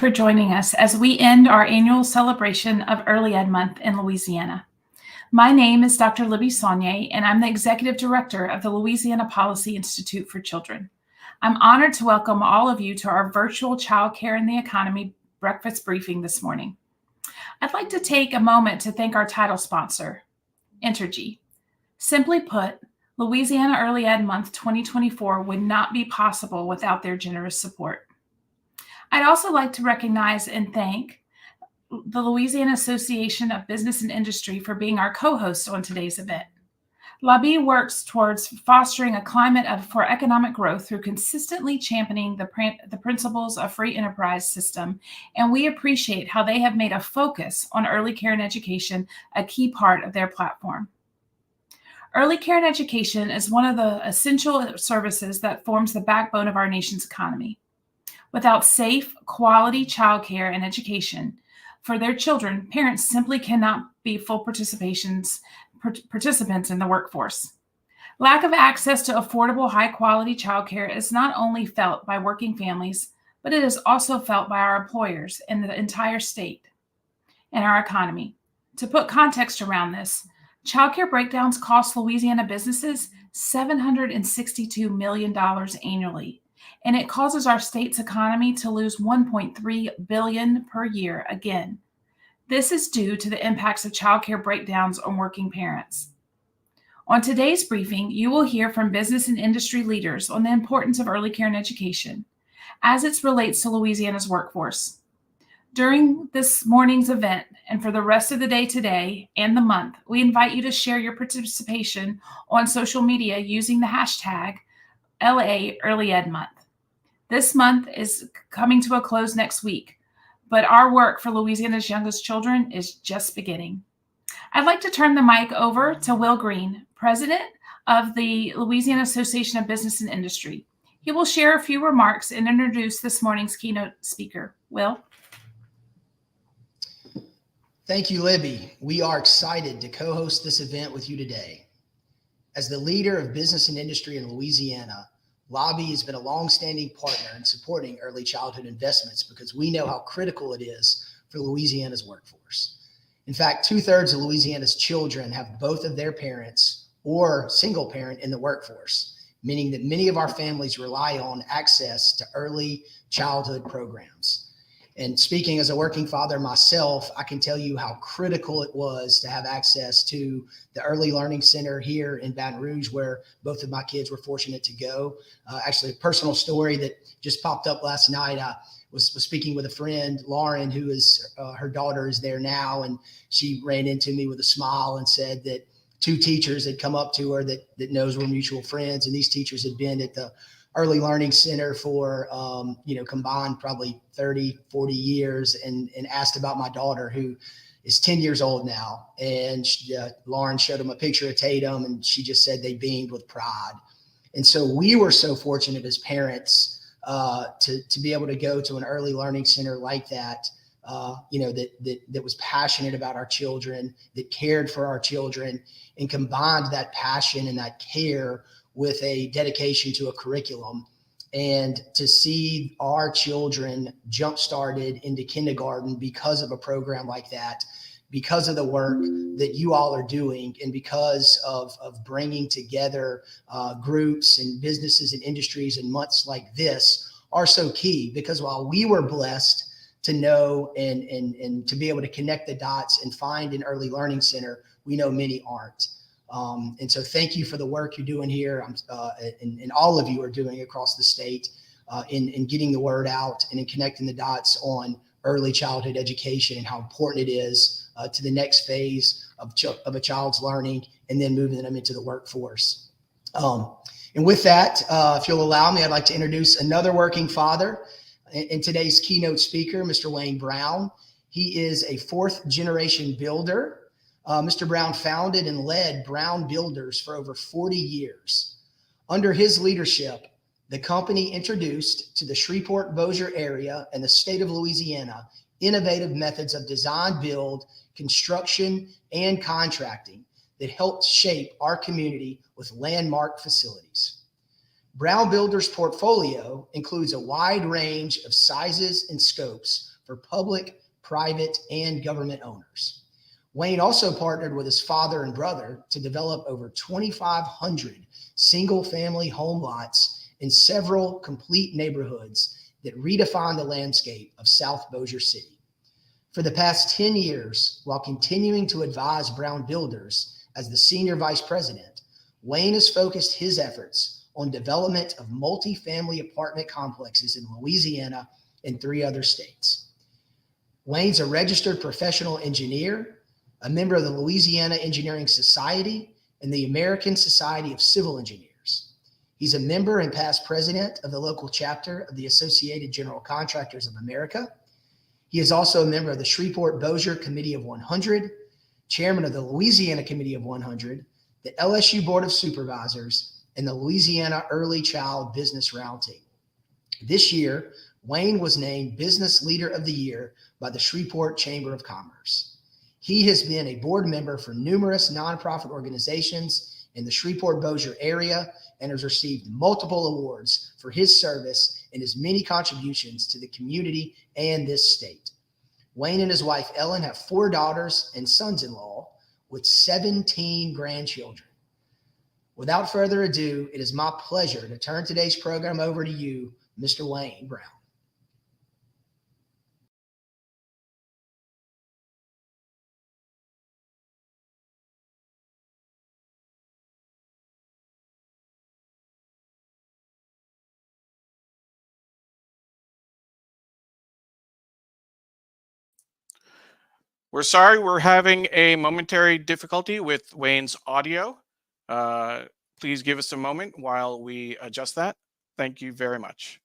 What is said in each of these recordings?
for joining us as we end our annual celebration of Early Ed Month in Louisiana. My name is Dr. Libby Saunier, and I'm the Executive Director of the Louisiana Policy Institute for Children. I'm honored to welcome all of you to our virtual Child Care and the Economy breakfast briefing this morning. I'd like to take a moment to thank our title sponsor, Entergy. Simply put, Louisiana Early Ed Month 2024 would not be possible without their generous support. I'd also like to recognize and thank the Louisiana Association of Business and Industry for being our co-host on today's event. LABI works towards fostering a climate for economic growth through consistently championing the principles of free enterprise system, and we appreciate how they have made a focus on early care and education a key part of their platform. Early care and education is one of the essential services that forms the backbone of our nation's economy. Without safe, quality childcare and education for their children, parents simply cannot be full participants in the workforce. Lack of access to affordable, high-quality childcare is not only felt by working families, but it is also felt by our employers in the entire state and our economy. To put context around this, childcare breakdowns cost Louisiana businesses $762 million annually, and it causes our state's economy to lose $1.3 billion per year again. This is due to the impacts of childcare breakdowns on working parents. On today's briefing, you will hear from business and industry leaders on the importance of early care and education as it relates to Louisiana's workforce. During this morning's event and for the rest of the day today and the month, we invite you to share your participation on social media using the hashtag LA Early Ed Month. This month is coming to a close next week, but our work for Louisiana's youngest children is just beginning. I'd like to turn the mic over to Will Green, President of the Louisiana Association of Business and Industry. He will share a few remarks and introduce this morning's keynote speaker. Will? Thank you, Libby. We are excited to co-host this event with you today. As the leader of business and industry in Louisiana, LABI has been a long-standing partner in supporting early childhood investments because we know how critical it is for Louisiana's workforce. In fact, 2/3 of Louisiana's children have both of their parents or single parent in the workforce, meaning that many of our families rely on access to early childhood programs. And speaking as a working father myself, I can tell you how critical it was to have access to the Early Learning Center here in Baton Rouge, where both of my kids were fortunate to go. Actually, a personal story that just popped up last night. I was speaking with a friend, Lauren, who is her daughter is there now, and she ran into me with a smile and said that 2 teachers had come up to her that knows we're mutual friends, and these teachers had been at the Early Learning Center for, combined probably 30, 40 years and asked about my daughter, who is 10 years old now. And Lauren showed them a picture of Tatum, and she just said they beamed with pride. And so we were so fortunate as parents to be able to go to an early learning center like that, that was passionate about our children, that cared for our children, and combined that passion and that care with a dedication to a curriculum. And to see our children jump started into kindergarten because of a program like that, because of the work that you all are doing, and because of bringing together groups and businesses and industries in months like this are so key. Because while we were blessed to know and to be able to connect the dots and find an early learning center, we know many aren't. And so thank you for the work you're doing here, and all of you are doing across the state in getting the word out and in connecting the dots on early childhood education and how important it is to the next phase of a child's learning and then moving them into the workforce. And with that, if you'll allow me, I'd like to introduce another working father and today's keynote speaker, Mr. Wayne Brown. He is a 4th generation builder. Mr. Brown founded and led Brown Builders for over 40 years. Under his leadership, the company introduced to the Shreveport-Bossier area and the state of Louisiana innovative methods of design, build, construction, and contracting that helped shape our community with landmark facilities. Brown Builders' portfolio includes a wide range of sizes and scopes for public, private, and government owners. Wayne also partnered with his father and brother to develop over 2,500 single-family home lots in several complete neighborhoods that redefine the landscape of South Bossier City. For the past 10 years, while continuing to advise Brown Builders as the senior vice president, Wayne has focused his efforts on development of multifamily apartment complexes in Louisiana and 3 other states. Wayne's a registered professional engineer, a member of the Louisiana Engineering Society and the American Society of Civil Engineers. He's a member and past president of the local chapter of the Associated General Contractors of America. He is also a member of the Shreveport Bossier Committee of 100, chairman of the Louisiana Committee of 100, the LSU Board of Supervisors, and the Louisiana Early Child Business Roundtable. This year, Wayne was named Business Leader of the Year by the Shreveport Chamber of Commerce. He has been a board member for numerous nonprofit organizations in the Shreveport Bossier area and has received multiple awards for his service and his many contributions to the community and this state. Wayne and his wife Ellen have 4 daughters and sons-in-law with 17 grandchildren. Without further ado, it is my pleasure to turn today's program over to you, Mr. Wayne Brown. We're sorry, we're having a momentary difficulty with Wayne's audio. Please give us a moment while we adjust that. Thank you very much.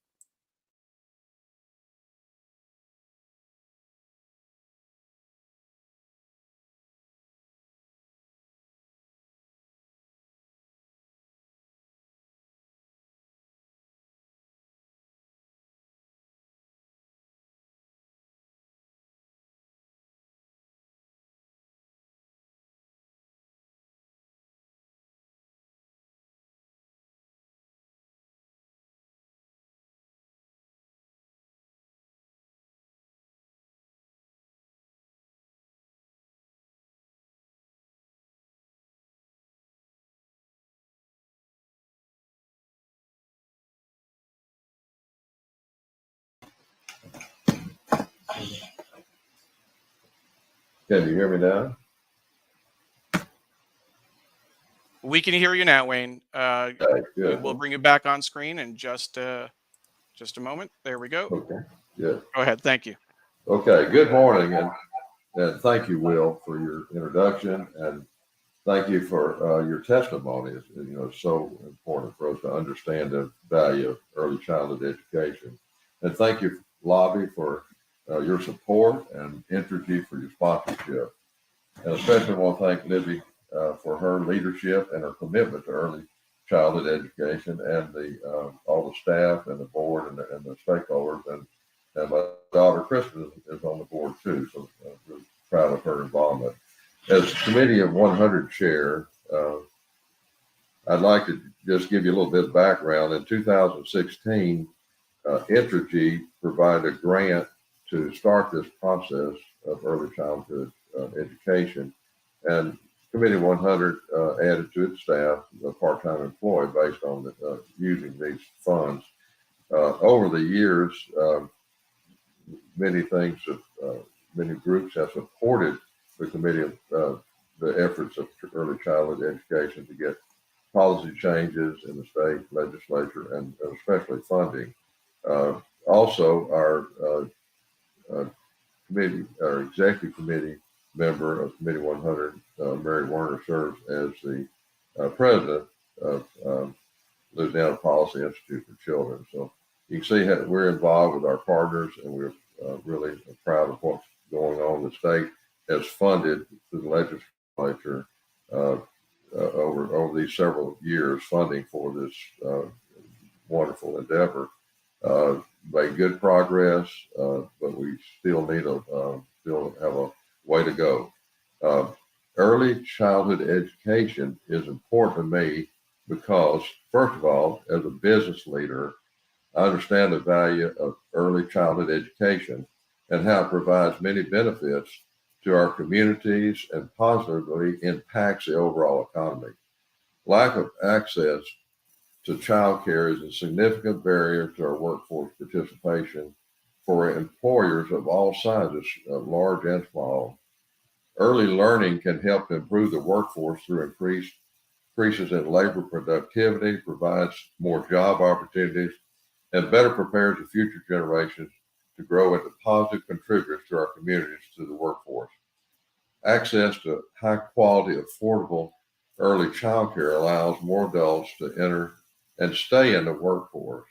Can you hear me now? We can hear you now, Wayne. Okay, good. We'll bring you back on screen in just a moment. There we go. Okay, good. Go ahead. Thank you. Okay, good morning, and thank you, Will, for your introduction, and thank you for your testimony. It's so important for us to understand the value of early childhood education. And thank you, LABI, for your support, and Entergy for your sponsorship. And especially want to thank Libby for her leadership and her commitment to early childhood education, and all the staff and the board and the stakeholders. And my daughter Kristen is on the board too, so I'm really proud of her involvement. As Committee of 100 chair, I'd like to just give you a little bit of background. In 2016, Entergy provided a grant to start this process of early childhood education, and Committee 100 added to its staff a part-time employee based on using these funds. Over the years, many groups have supported the committee of the efforts of early childhood education to get policy changes in the state legislature and especially funding. Also, our executive committee member of Committee 100, Mary Werner, serves as the president of Louisiana Policy Institute for Children. So you can see how we're involved with our partners, and we're really proud of what's going on. The state has funded through the legislature over these several years funding for this wonderful endeavor. Made good progress, but we still have a way to go. Early childhood education is important to me because, first of all, as a business leader, I understand the value of early childhood education, and how it provides many benefits to our communities and positively impacts the overall economy. Lack of access to child care is a significant barrier to our workforce participation for employers of all sizes, large and small. Early learning can help improve the workforce through increases in labor productivity, provides more job opportunities, and better prepares the future generations to grow into positive contributors to our communities through the workforce. Access to high quality, affordable early child care allows more adults to enter and stay in the workforce.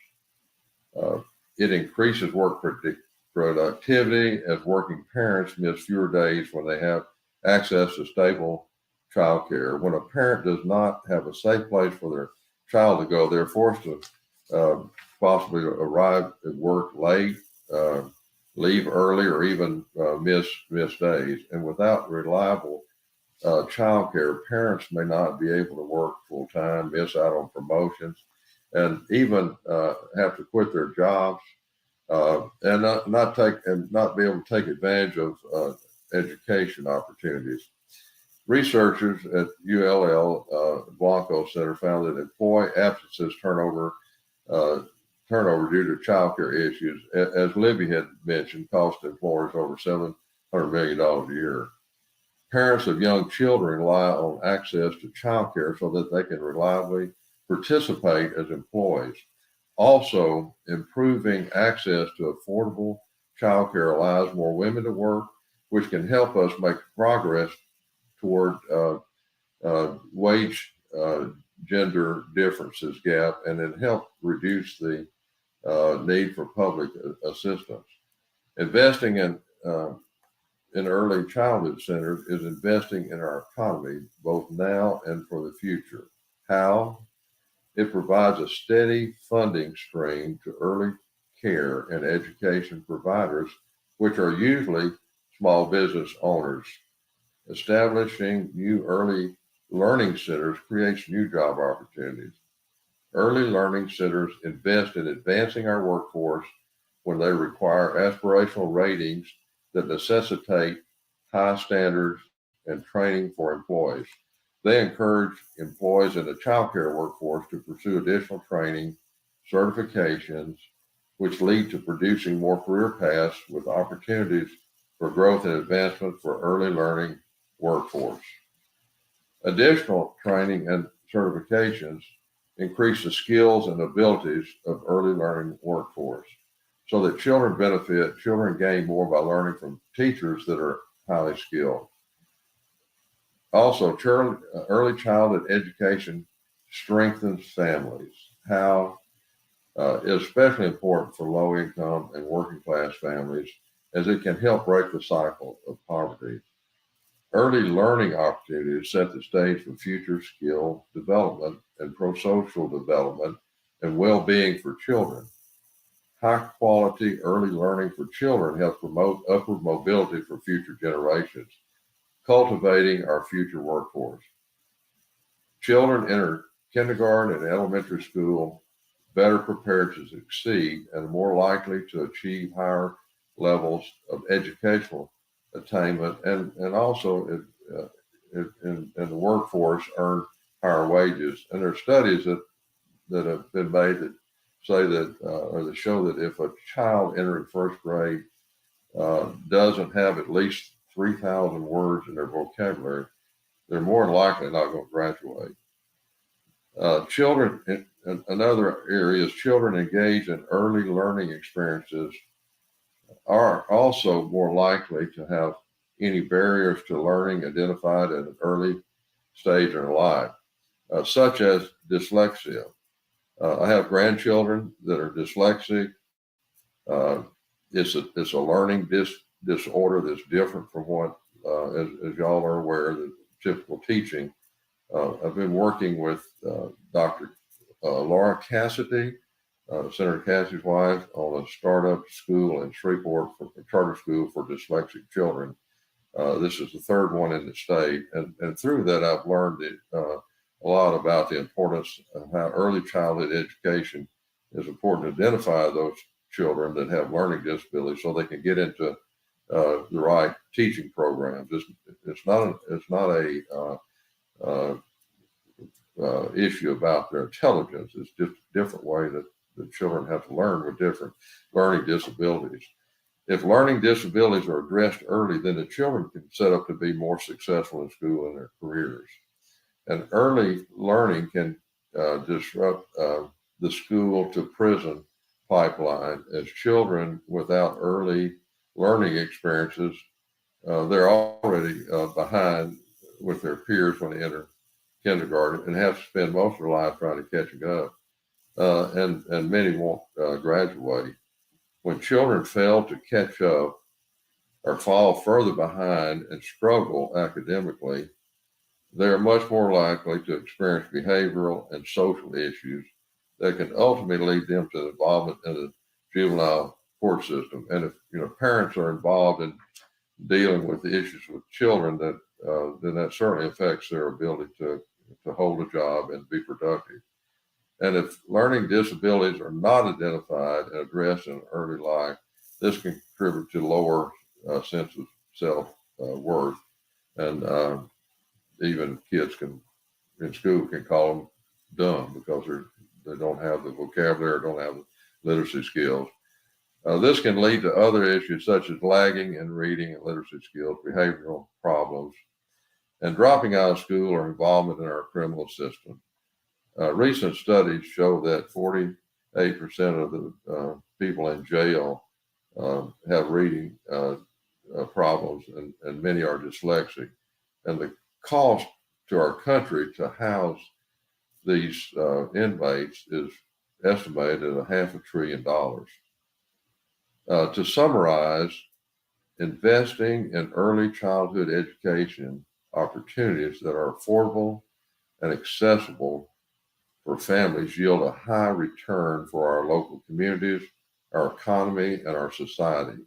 It increases work productivity as working parents miss fewer days when they have access to stable child care. When a parent does not have a safe place for their child to go, they're forced to possibly arrive at work late, leave early, or even miss days. And without reliable child care, parents may not be able to work full time, miss out on promotions, and even have to quit their jobs and not be able to take advantage of education opportunities. Researchers at ULL Blanco Center found that employee absences turnover due to child care issues, as Libby had mentioned, cost employers over $700 million a year. Parents of young children rely on access to child care so that they can reliably participate as employees. Also, improving access to affordable child care allows more women to work, which can help us make progress toward wage gender differences gap, and then help reduce the need for public assistance. Investing in early childhood centers is investing in our economy, both now and for the future. How? It provides a steady funding stream to early care and education providers, which are usually small business owners. Establishing new early learning centers creates new job opportunities. Early learning centers invest in advancing our workforce when they require aspirational ratings that necessitate high standards and training for employees. They encourage employees in the child care workforce to pursue additional training, certifications, which lead to producing more career paths with opportunities for growth and advancement for early learning workforce. Additional training and certifications increase the skills and abilities of early learning workforce so that children gain more by learning from teachers that are highly skilled. Also, early childhood education strengthens families. How is especially important for low income and working class families, as it can help break the cycle of poverty. Early learning opportunities set the stage for future skill development and pro-social development and well-being for children. High quality early learning for children helps promote upward mobility for future generations, cultivating our future workforce. Children enter kindergarten and elementary school better prepared to succeed and more likely to achieve higher levels of educational attainment, and also in the workforce earn higher wages. And there are studies that have been made that say that, or that show that if a child entering first grade doesn't have at least 3,000 words in their vocabulary, they're more likely not going to graduate. Children, in another area is children engaged in early learning experiences are also more likely to have any barriers to learning identified at an early stage in their life, such as dyslexia. I have grandchildren that are dyslexic. It's a learning disorder that's different from what, as y'all are aware, the typical teaching. I've been working with Dr. Laura Cassidy, Senator Cassidy's wife, on a startup school in Shreveport, a charter school for dyslexic children. This is the third one in the state. And through that, I've learned a lot about the importance of how early childhood education is important to identify those children that have learning disabilities so they can get into the right teaching programs. It's not a issue about their intelligence. It's just a different way that the children have to learn with different learning disabilities. If learning disabilities are addressed early, then the children can set up to be more successful in school and their careers. And early learning can disrupt the school to prison pipeline, as children without early learning experiences, they're already behind with their peers when they enter kindergarten and have to spend most of their life trying to catch up. And many won't graduate. When children fail to catch up or fall further behind and struggle academically, they're much more likely to experience behavioral and social issues that can ultimately lead them to involvement in the juvenile court system. And if parents are involved in dealing with the issues with children, then that certainly affects their ability to hold a job and be productive. And if learning disabilities are not identified and addressed in early life, this can contribute to lower sense of self-worth. And even kids in school can call them dumb because they don't have the vocabulary, don't have the literacy skills. This can lead to other issues such as lagging in reading and literacy skills, behavioral problems, and dropping out of school or involvement in our criminal system. Recent studies show that 48% of the people in jail have reading problems, and many are dyslexic. And the cost to our country to house these inmates is estimated at $500 billion. To summarize, investing in early childhood education opportunities that are affordable and accessible for families yield a high return for our local communities, our economy, and our society.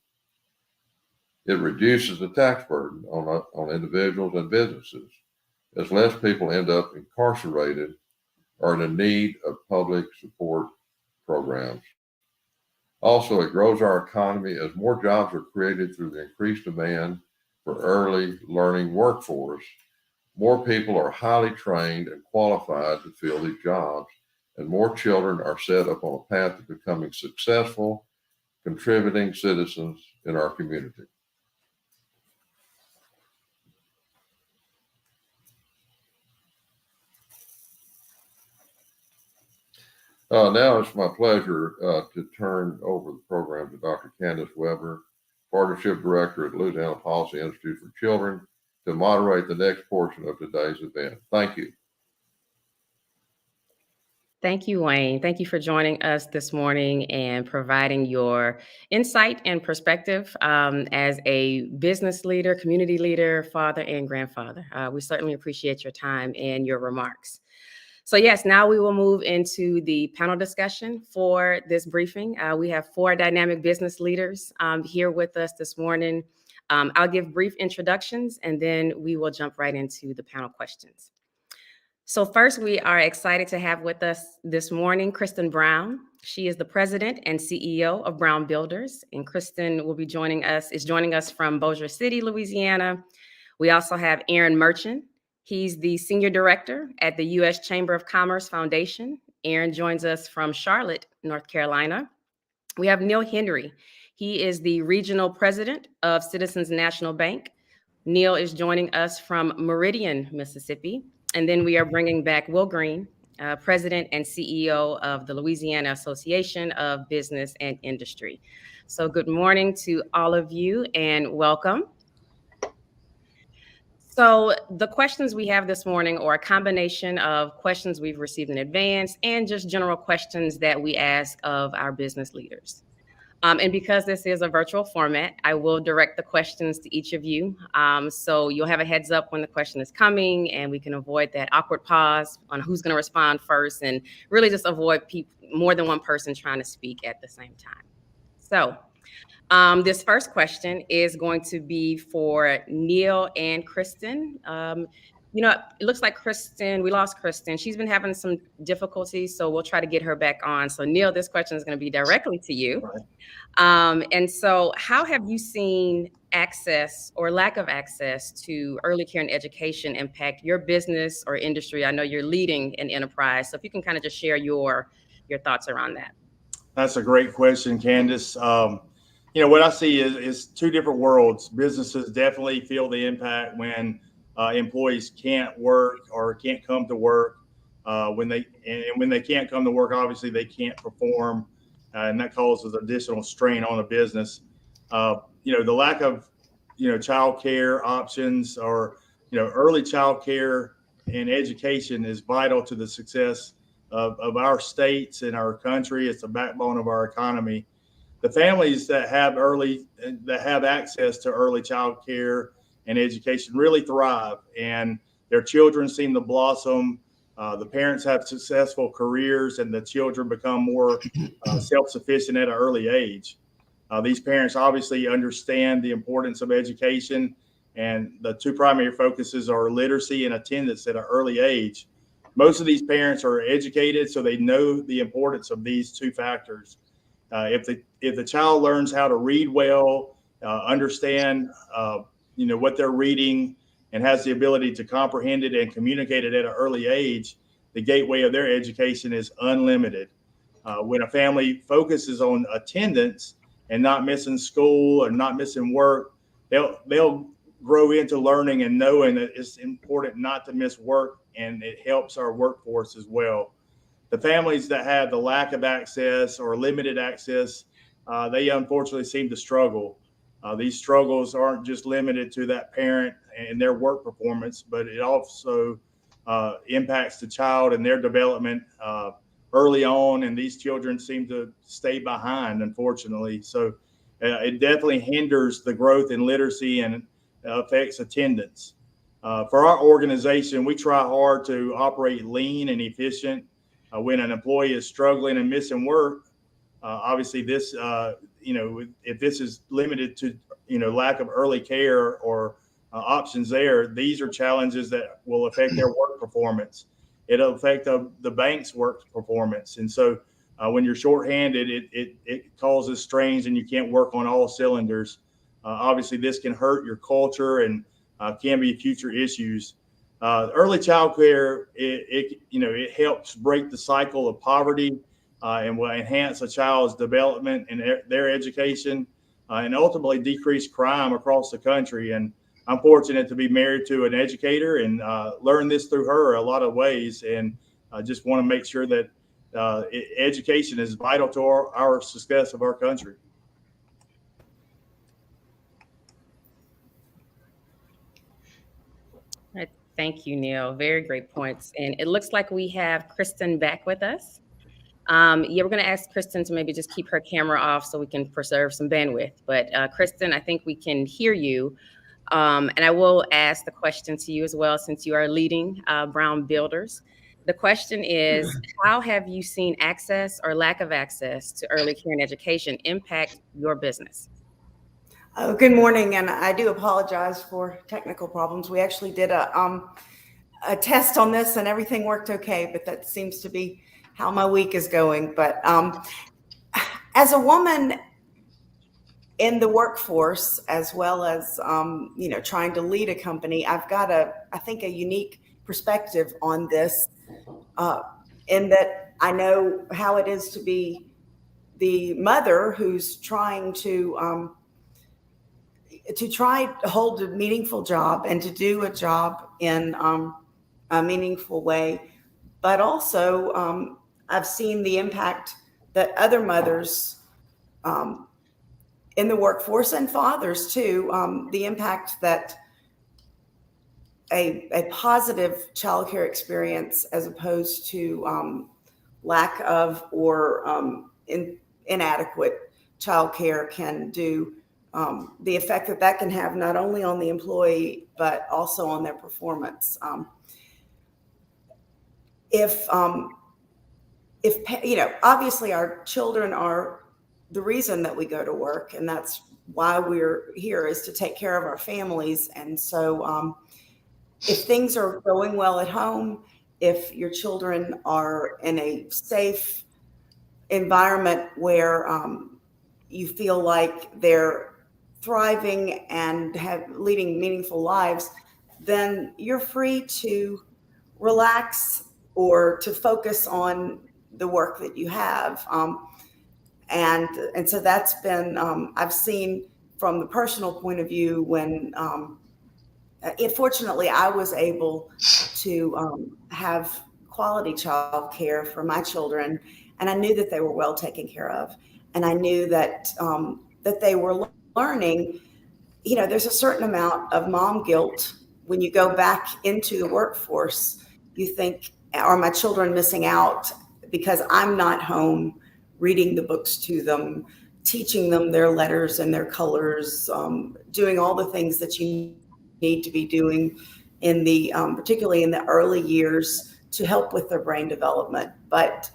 It reduces the tax burden on individuals and businesses, as less people end up incarcerated or in need of public support programs. Also, it grows our economy as more jobs are created through the increased demand for early learning workforce. More people are highly trained and qualified to fill these jobs, and more children are set up on a path to becoming successful, contributing citizens in our community. Now it's my pleasure to turn over the program to Dr. Candace Weber, Partnership Director at Louisiana Policy Institute for Children, to moderate the next portion of today's event. Thank you. Thank you, Wayne. Thank you for joining us this morning and providing your insight and perspective as a business leader, community leader, father, and grandfather. We certainly appreciate your time and your remarks. So yes, now we will move into the panel discussion for this briefing. We have 4 dynamic business leaders here with us this morning. I'll give brief introductions and then we will jump right into the panel questions. So first, we are excited to have with us this morning Kristen Brown. She is the president and CEO of Brown Builders, and Kristen will be joining us from Bossier City, Louisiana. We also have Aaron Merchant. He's the senior director at the U.S. Chamber of Commerce Foundation. Aaron joins us from Charlotte, North Carolina. We have Neil Henry. He is the regional president of Citizens National Bank. Neil is joining us from Meridian, Mississippi. And then we are bringing back Will Green, president and CEO of the Louisiana Association of Business and Industry. So good morning to all of you and welcome. So the questions we have this morning are a combination of questions we've received in advance and just general questions that we ask of our business leaders. And because this is a virtual format, I will direct the questions to each of you. So you'll have a heads up when the question is coming and we can avoid that awkward pause on who's going to respond first and really just avoid more than one person trying to speak at the same time. So this first question is going to be for Neil and Kristen. It looks like we lost Kristen. She's been having some difficulties, so we'll try to get her back on. So Neil, this question is going to be directly to you. Right. And so how have you seen access or lack of access to early care and education impact your business or industry? I know you're leading an enterprise, so if you can kind of just share your thoughts around that. That's a great question, Candace. What I see is two different worlds. Businesses definitely feel the impact when employees can't work or can't come to work. When they can't come to work, obviously they can't perform, and that causes additional strain on a business. The lack of child care options or early child care and education is vital to the success of our states and our country. It's the backbone of our economy. The families that have access to early child care and education really thrive, and their children seem to blossom. The parents have successful careers, and the children become more self-sufficient at an early age. These parents obviously understand the importance of education, and the two primary focuses are literacy and attendance at an early age. Most of these parents are educated, so they know the importance of these two factors. If the child learns how to read well, understand what they're reading, and has the ability to comprehend it and communicate it at an early age, the gateway of their education is unlimited. When a family focuses on attendance and not missing school or not missing work, they'll grow into learning and knowing that it's important not to miss work, and it helps our workforce as well. The families that have the lack of access or limited access, they unfortunately seem to struggle. These struggles aren't just limited to that parent and their work performance, but it also impacts the child and their development early on, and these children seem to stay behind, unfortunately. So it definitely hinders the growth in literacy and affects attendance. For our organization, we try hard to operate lean and efficient. When an employee is struggling and missing work, obviously this, if this is limited to, lack of early care or options there, these are challenges that will affect their work performance. It'll affect the bank's work performance. And so when you're shorthanded, it causes strains and you can't work on all cylinders. Obviously, this can hurt your culture and can be future issues. Early child care, it helps break the cycle of poverty and will enhance a child's development and their education and ultimately decrease crime across the country. And I'm fortunate to be married to an educator and learn this through her a lot of ways. And I just want to make sure that education is vital to our success of our country. Right. Thank you, Neil. Very great points. And it looks like we have Kristen back with us. We're going to ask Kristen to maybe just keep her camera off so we can preserve some bandwidth. But Kristen, I think we can hear you. And I will ask the question to you as well, since you are leading Brown Builders. The question is, how have you seen access or lack of access to early care and education impact your business? Good morning, and I do apologize for technical problems. We actually did a test on this, and everything worked okay, but that seems to be how my week is going. But as a woman in the workforce, as well as trying to lead a company, I've got I think a unique perspective on this, in that I know how it is to be the mother who's trying to try to hold a meaningful job and to do a job in a meaningful way. But also, I've seen the impact that other mothers in the workforce, and fathers too, the impact that a positive childcare experience, as opposed to lack of or inadequate childcare, can do. The effect that can have not only on the employee, but also on their performance. If obviously our children are the reason that we go to work, and that's why we're here, is to take care of our families. And so if things are going well at home, if your children are in a safe environment where you feel like they're thriving and leading meaningful lives, then you're free to relax or to focus on the work that you have. And so that's been, I've seen from the personal point of view when, fortunately, I was able to have quality child care for my children, and I knew that they were well taken care of, and I knew that that they were learning. You know, there's a certain amount of mom guilt when you go back into the workforce. You think, are my children missing out because I'm not home reading the books to them, teaching them their letters and their colors, doing all the things that you need to be doing in the, particularly in the early years to help with their brain development. But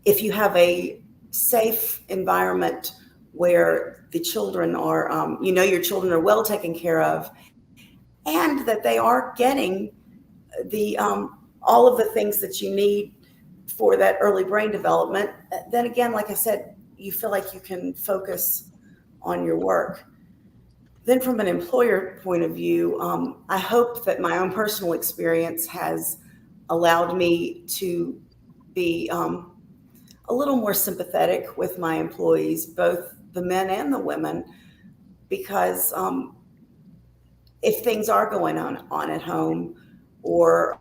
if you have a safe environment where the children are, you know, your children are well taken care of, and that they are getting the all of the things that you need for that early brain development, then again, like I said, you feel like you can focus on your work. Then from an employer point of view, I hope that my own personal experience has allowed me to be a little more sympathetic with my employees, both the men and the women, because if things are going on at home, or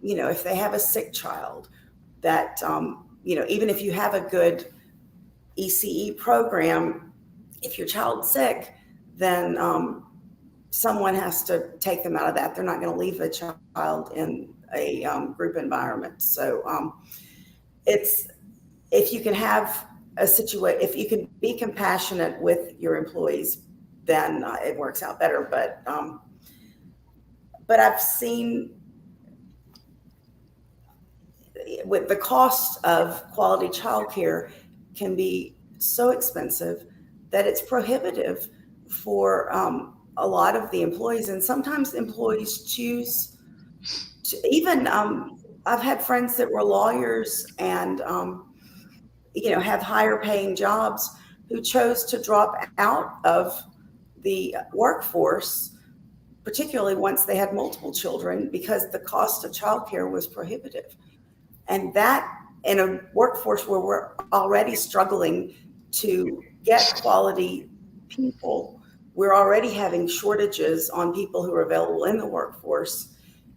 you know, if they have a sick child, that you know, even if you have a good ECE program, if your child's sick, then someone has to take them out of that. They're not going to leave the child in a group environment. So it's, if you can have a situation, if you can be compassionate with your employees, then it works out better. But I've seen with the cost of quality childcare can be so expensive that it's prohibitive for a lot of the employees. And sometimes employees choose to even, I've had friends that were lawyers and, you know, have higher paying jobs who chose to drop out of the workforce, particularly once they had multiple children, because the cost of childcare was prohibitive. And that, in a workforce where we're already struggling to get quality people, we're already having shortages on people who are available in the workforce.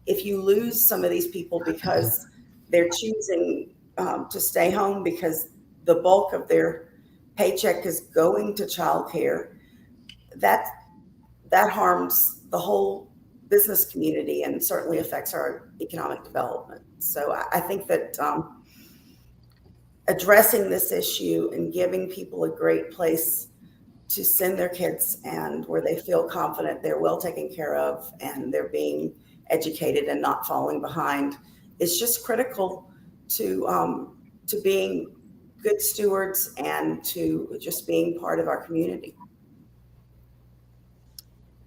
If you lose some of these people because they're choosing to stay home because the bulk of their paycheck is going to childcare, that harms the whole business community and certainly affects our economic development. So I think that addressing this issue and giving people a great place to send their kids and where they feel confident they're well taken care of and they're being educated and not falling behind is just critical to being good stewards and to just being part of our community.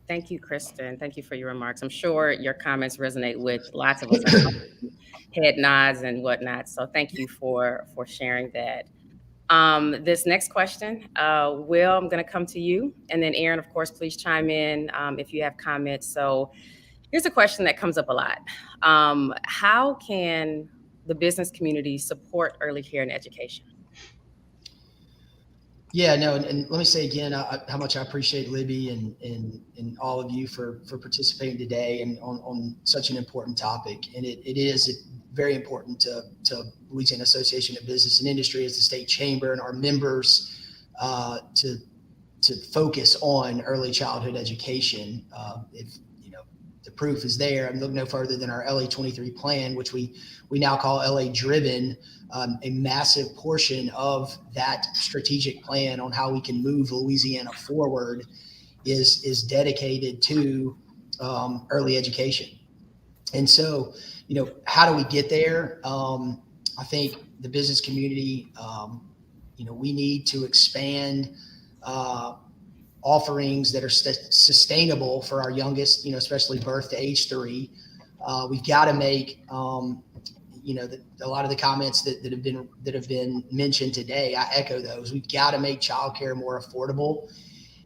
Thank you, Kristen. Thank you for your remarks. I'm sure your comments resonate with lots of us, head nods and whatnot. So thank you for sharing that. This next question, Will, I'm going to come to you. And then Aaron, of course, please chime in if you have comments. So here's a question that comes up a lot. How can the business community support early care and education? Yeah, no, and let me say again how much I appreciate Libby and all of you for participating today and on such an important topic. And it is very important to Louisiana Association of Business and Industry as the state chamber and our members to focus on early childhood education. If you know the proof is there, I'm looking no further than our LA 23 plan, which we now call LA Driven. A massive portion of that strategic plan on how we can move Louisiana forward is dedicated to early education. And so, you know, how do we get there? I think the business community, you know, we need to expand offerings that are sustainable for our youngest, you know, especially birth to age 3. We've got to make you know, a lot of the comments that have been mentioned today, I echo those. We've got to make childcare more affordable.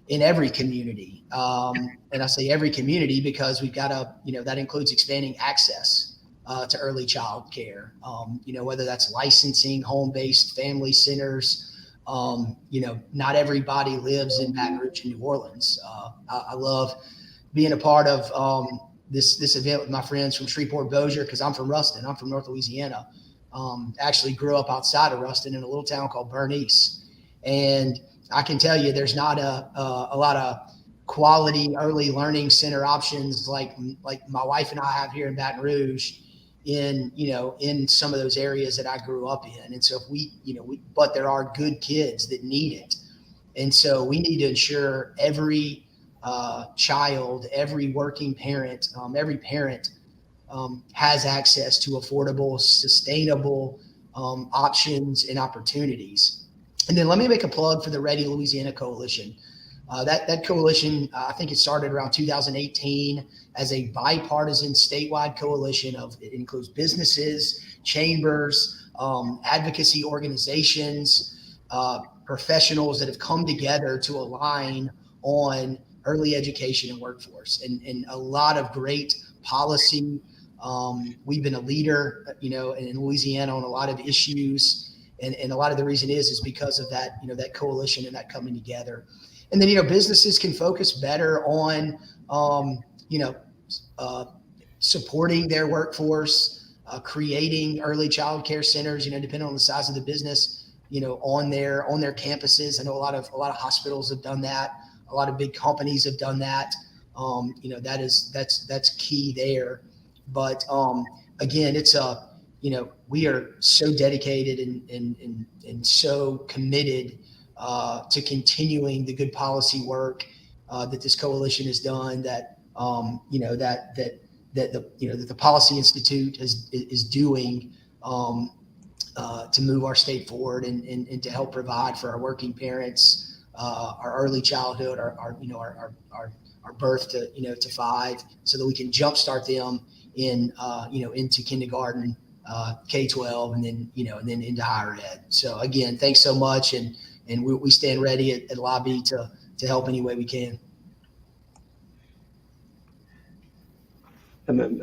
in every community. And I say every community because we've got to, that includes expanding access to early child care, whether that's licensing, home-based family centers. Not everybody lives in Baton Rouge and New Orleans. I love being a part of this event with my friends from Shreveport, Bossier, because I'm from Ruston. I'm from North Louisiana. Actually grew up outside of Ruston in a little town called Bernice. And I can tell you there's not a lot of quality early learning center options like my wife and I have here in Baton Rouge in some of those areas that I grew up in. And so but there are good kids that need it. And so we need to ensure every child, every working parent, every parent has access to affordable, sustainable options and opportunities. And then let me make a plug for the Ready Louisiana Coalition. That coalition, I think it started around 2018 as a bipartisan statewide coalition it includes businesses, chambers, advocacy organizations, professionals that have come together to align on early education and workforce, and a lot of great policy. We've been a leader, in Louisiana on a lot of issues. And a lot of the reason is because of that, that coalition and that coming together. And then, businesses can focus better on, supporting their workforce, creating early child care centers, depending on the size of the business, on their campuses. I know a lot of hospitals have done that. A lot of big companies have done that. That's key there. But again, it's we are so dedicated and so committed to continuing the good policy work that this coalition has done. That the Policy Institute is doing to move our state forward and to help provide for our working parents, our early childhood, our birth to 5, so that we can jumpstart them into kindergarten, K-12, and then into higher ed. So again, thanks so much, and we stand ready at LABI to help any way we can. And then,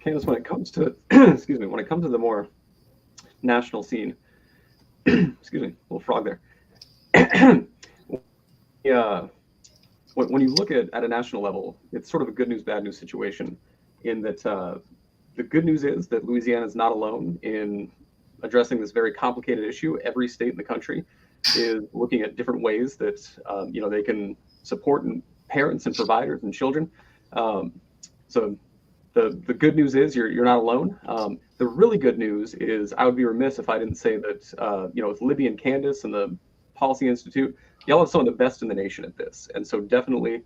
Candace, when it comes to excuse me, when it comes to the more national scene, excuse me, little frog there. When you look at a national level, it's sort of a good news, bad news situation, in that the good news is that Louisiana is not alone in addressing this very complicated issue. Every state in the country is looking at different ways that they can support parents and providers and children. So the good news is you're not alone. The really good news is, I would be remiss if I didn't say that with Libby and Candace and the Policy Institute, y'all have some of the best in the nation at this, and so definitely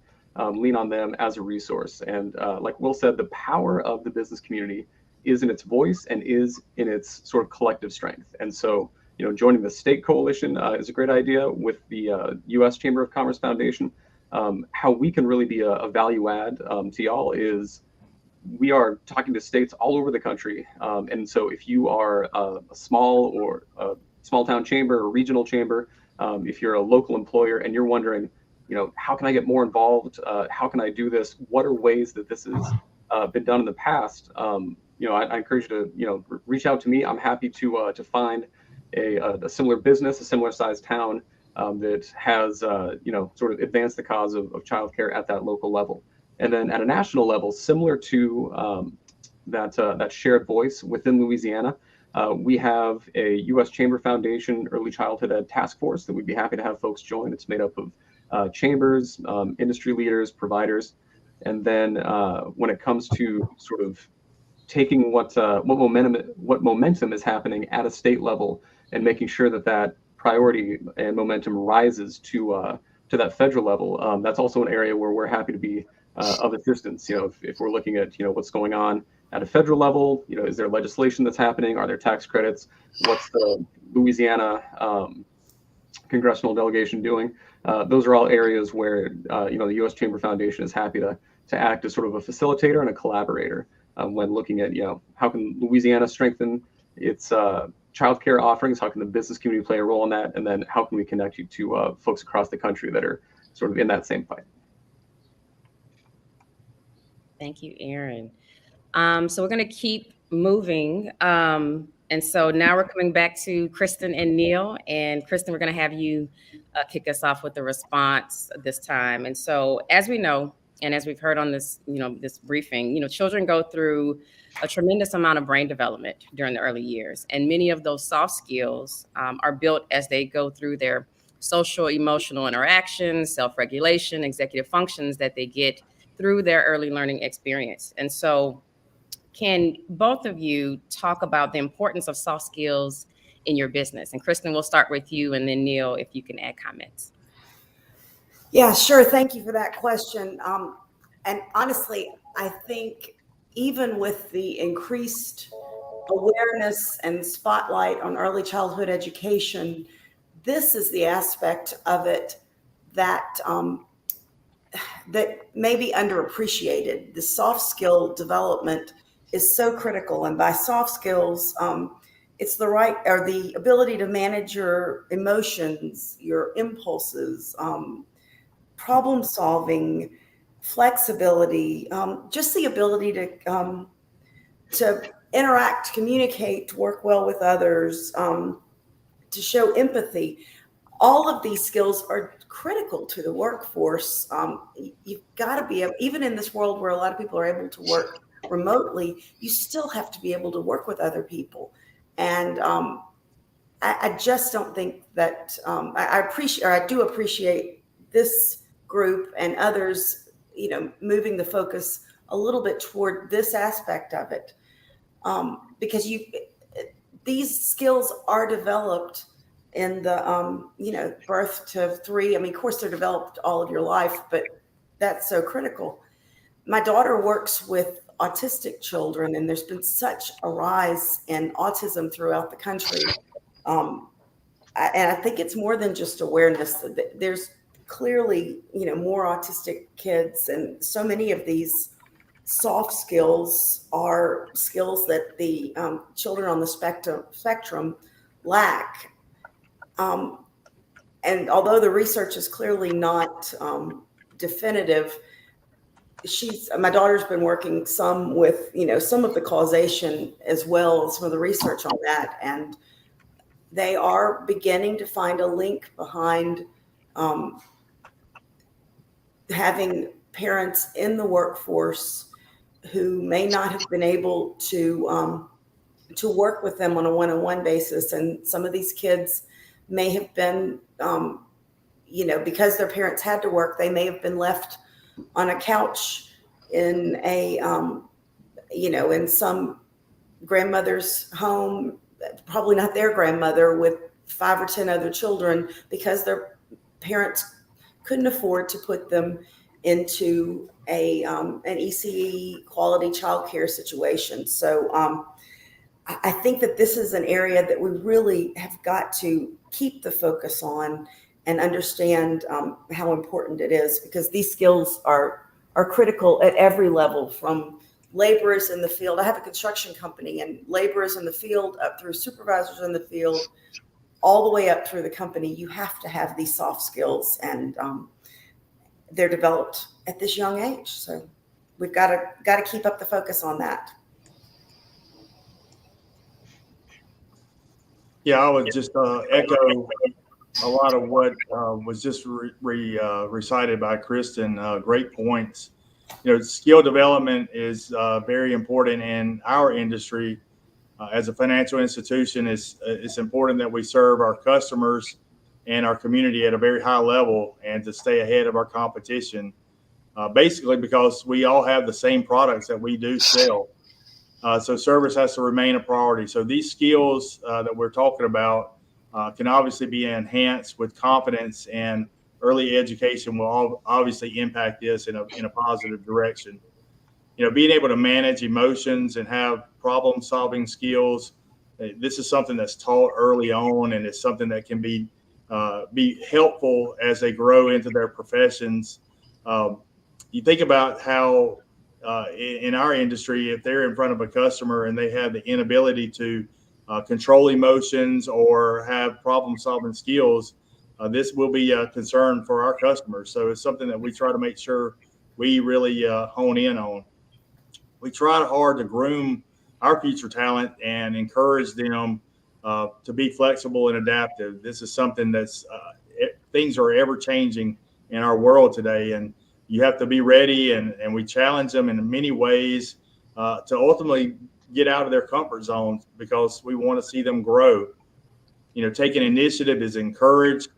lean on them as a resource. And like Will said, the power of the business community is in its voice and is in its sort of collective strength. And so, joining the state coalition is a great idea with the U.S. Chamber of Commerce Foundation. How we can really be a value add to y'all is we are talking to states all over the country. And so if you are a small town chamber or regional chamber, if you're a local employer and you're wondering, how can I get more involved? How can I do this? What are ways that this has been done in the past? I encourage you to, reach out to me. I'm happy to find a similar business, a similar sized town that has, sort of advanced the cause of childcare at that local level. And then at a national level, similar to that shared voice within Louisiana, we have a U.S. Chamber Foundation Early Childhood Ed Task Force that we'd be happy to have folks join. It's made up of chambers, industry leaders, providers. And then when it comes to sort of taking what momentum is happening at a state level and making sure that priority and momentum rises to that federal level, that's also an area where we're happy to be of assistance. If we're looking at what's going on at a federal level, is there legislation that's happening? Are there tax credits? What's the Louisiana congressional delegation doing? Those are all areas where the U.S. Chamber Foundation is happy to act as sort of a facilitator and a collaborator when looking at how can Louisiana strengthen its childcare offerings? How can the business community play a role in that? And then how can we connect you to folks across the country that are sort of in that same fight. Thank you, Aaron. So we're going to keep moving. And so now we're coming back to Kristen and Neil. And Kristen, we're going to have you kick us off with the response this time. And so, as we know, and as we've heard on this, this briefing, children go through a tremendous amount of brain development during the early years. And many of those soft skills are built as they go through their social, emotional interactions, self-regulation, executive functions that they get through their early learning experience. And so, can both of you talk about the importance of soft skills in your business? And Kristen, we'll start with you, and then Neil, if you can add comments. Yeah, sure. Thank you for that question. And honestly, I think even with the increased awareness and spotlight on early childhood education, this is the aspect of it that that may be underappreciated. The soft skill development is so critical. And by soft skills, it's the ability to manage your emotions, your impulses, problem solving, flexibility, just the ability to interact, communicate, to work well with others, to show empathy. All of these skills are critical to the workforce. You've got to be able, even in this world where a lot of people are able to work remotely, you still have to be able to work with other people. And I just don't think that I do appreciate this group and others, moving the focus a little bit toward this aspect of it, because these skills are developed in the birth to 3. I mean, of course, they're developed all of your life, but that's so critical. My daughter works with autistic children, and there's been such a rise in autism throughout the country. And I think it's more than just awareness. There's clearly, more autistic kids, and so many of these soft skills are skills that the children on the spectrum lack. And although the research is clearly not definitive, my daughter's been working some with, some of the causation as well as some of the research on that. And they are beginning to find a link behind having parents in the workforce who may not have been able to work with them on a one-on-one basis. And some of these kids may have been, because their parents had to work, they may have been left on a couch in in some grandmother's home, probably not their grandmother, with 5 or 10 other children, because their parents couldn't afford to put them into an ECE quality childcare situation. So I think that this is an area that we really have got to keep the focus on and understand how important it is, because these skills are critical at every level, from laborers in the field. I have a construction company, and laborers in the field up through supervisors in the field, all the way up through the company. You have to have these soft skills, and they're developed at this young age. So we've got to keep up the focus on that. Yeah, I would just echo a lot of what was just recited by Kristen. Great points. Skill development is very important in our industry. As a financial institution, it's important that we serve our customers and our community at a very high level and to stay ahead of our competition, basically because we all have the same products that we do sell. So service has to remain a priority. So these skills that we're talking about can obviously be enhanced with confidence, and early education will obviously impact this in a positive direction. Being able to manage emotions and have problem solving skills, this is something that's taught early on, and it's something that can be helpful as they grow into their professions. You think about how in our industry, if they're in front of a customer and they have the inability to control emotions or have problem solving skills, this will be a concern for our customers. So it's something that we try to make sure we really hone in on. We try hard to groom our future talent and encourage them to be flexible and adaptive. This is something that's things are ever changing in our world today, and you have to be ready. And we challenge them in many ways to ultimately get out of their comfort zones, because we want to see them grow. Taking initiative is encouraged,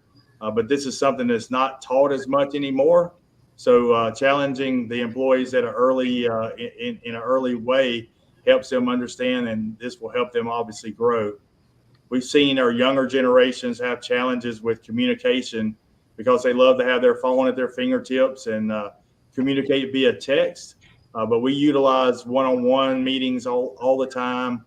but this is something that's not taught as much anymore. So challenging the employees at an early in an early way helps them understand, and this will help them obviously grow. We've seen our younger generations have challenges with communication because they love to have their phone at their fingertips and communicate via text. But we utilize one-on-one meetings all the time.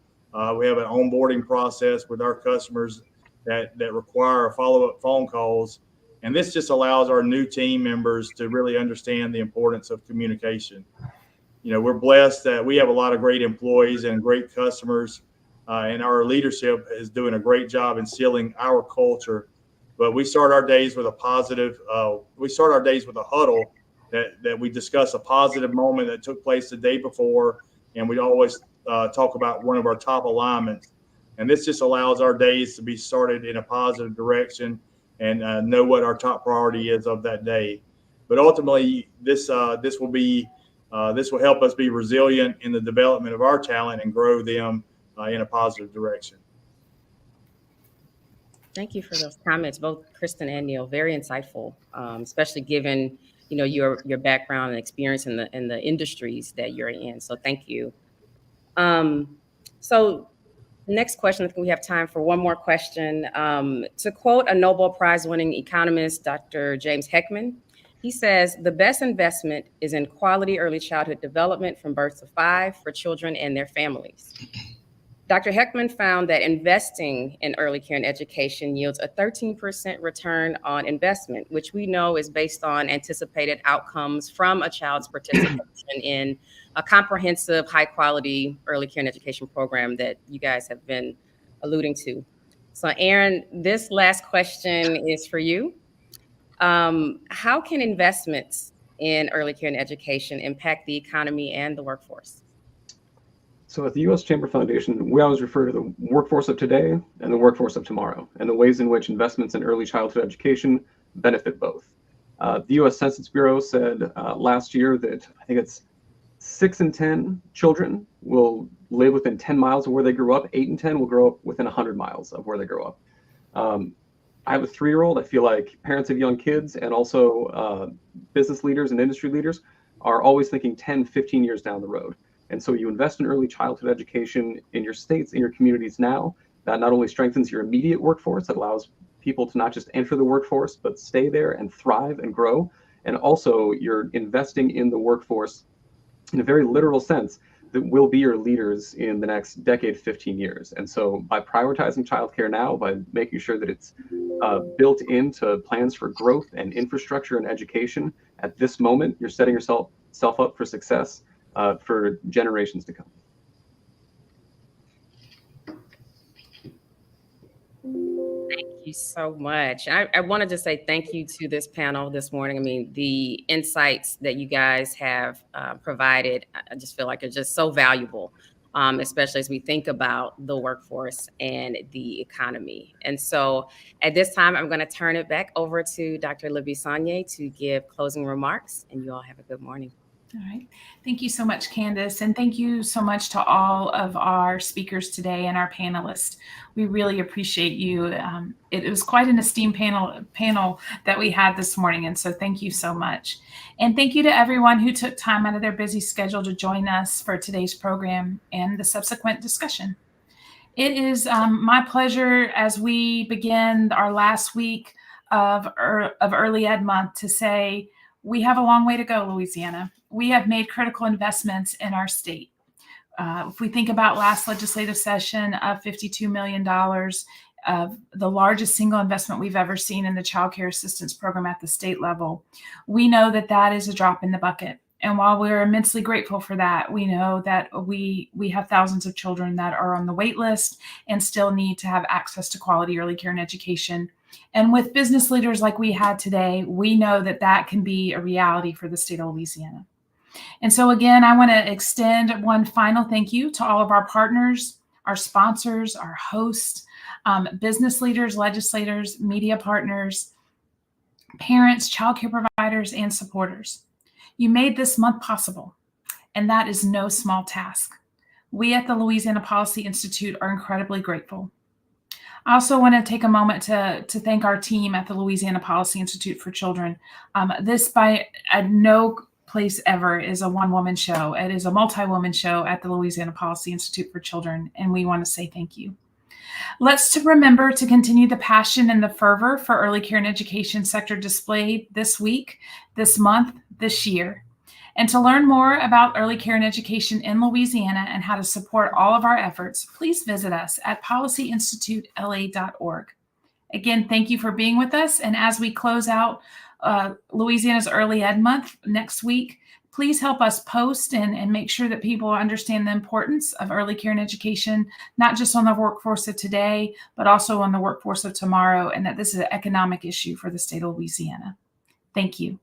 We have an onboarding process with our customers that require follow-up phone calls. And this just allows our new team members to really understand the importance of communication. We're blessed that we have a lot of great employees and great customers, and our leadership is doing a great job instilling our culture. But we start our days with a positive, we start our days with a huddle that we discuss a positive moment that took place the day before. And we always talk about one of our top alignments. And this just allows our days to be started in a positive direction and know what our top priority is of that day. But ultimately, this will help us be resilient in the development of our talent and grow them in a positive direction. Thank you for those comments, both Kristen and Neil. Very insightful, especially given your background and experience in the industries that you're in. So thank you. So next question, I think we have time for one more question. To quote a Nobel Prize-winning economist, Dr. James Heckman, he says, "The best investment is in quality early childhood development from birth to 5 for children and their families." Dr. Heckman found that investing in early care and education yields a 13% return on investment, which we know is based on anticipated outcomes from a child's participation in a comprehensive, high-quality early care and education program that you guys have been alluding to. So, Aaron, this last question is for you. How can investments in early care and education impact the economy and the workforce? So at the U.S. Chamber Foundation, we always refer to the workforce of today and the workforce of tomorrow, and the ways in which investments in early childhood education benefit both. The U.S. Census Bureau said last year that I think it's 6 in 10 children will live within 10 miles of where they grew up. 8 in 10 will grow up within 100 miles of where they grow up. I have a 3-year-old. I feel like parents of young kids and also business leaders and industry leaders are always thinking 10, 15 years down the road. And so you invest in early childhood education in your states, in your communities now. That not only strengthens your immediate workforce, it allows people to not just enter the workforce, but stay there and thrive and grow. And also you're investing in the workforce in a very literal sense that will be your leaders in the next decade, 15 years. And so by prioritizing childcare now, by making sure that it's built into plans for growth and infrastructure and education at this moment, you're setting yourself up for success for generations to come. Thank you so much. I wanted to say thank you to this panel this morning. I mean, the insights that you guys have provided, I just feel like are just so valuable, especially as we think about the workforce and the economy. And so at this time, I'm going to turn it back over to Dr. LaBi Saunier to give closing remarks, and you all have a good morning. All right. Thank you so much, Candace. And thank you so much to all of our speakers today and our panelists. We really appreciate you. It was quite an esteemed panel that we had this morning. And so thank you so much. And thank you to everyone who took time out of their busy schedule to join us for today's program and the subsequent discussion. It is my pleasure as we begin our last week of Early Ed Month to say, we have a long way to go, Louisiana. We have made critical investments in our state. If we think about last legislative session of $52 million, the largest single investment we've ever seen in the child care assistance program at the state level, we know that that is a drop in the bucket. And while we're immensely grateful for that, we know that we have thousands of children that are on the wait list and still need to have access to quality early care and education. And with business leaders like we had today, we know that that can be a reality for the state of Louisiana. And so again, I want to extend one final thank you to all of our partners, our sponsors, our hosts, business leaders, legislators, media partners, parents, childcare providers, and supporters. You made this month possible, and that is no small task. We at the Louisiana Policy Institute are incredibly grateful. I also want to take a moment to thank our team at the Louisiana Policy Institute for Children. This by no place ever is a one-woman show. It is a multi-woman show at the Louisiana Policy Institute for Children, and we want to say thank you. Let's remember to continue the passion and the fervor for early care and education sector displayed this week, this month, this year. And to learn more about early care and education in Louisiana and how to support all of our efforts, please visit us at policyinstitutela.org. Again, thank you for being with us. And as we close out Louisiana's Early Ed Month next week, please help us post and make sure that people understand the importance of early care and education, not just on the workforce of today, but also on the workforce of tomorrow, and that this is an economic issue for the state of Louisiana. Thank you.